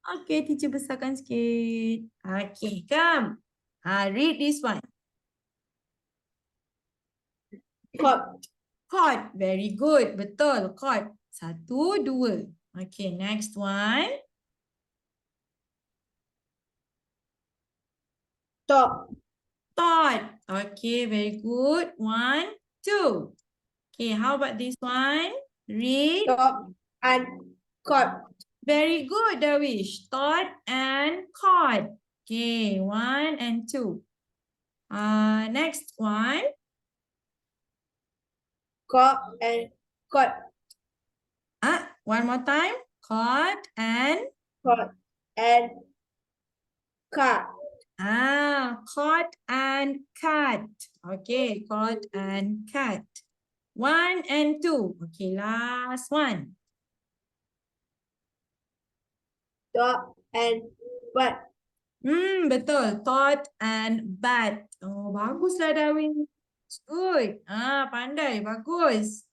Okay, teacher besarkan sikit. Okay, come. Read this one. Cot. Cot. Very good. Betul. Cot. 1, 2. Okay, next one. Top. Thought. Okay, very good. 1, 2. Okay, how about this one? Read. Top and cot. Very good, Darwish. Thought and caught. Okay, 1 and 2. Next one. Cot and cot. One more time. Caught and Cot and cat. caught and cat. Okay, caught and cat. 1 and 2. Okay, last one. Dog and butt. Betul. Thought and bat. Oh, baguslah Darwin. Good. Pandai. Bagus.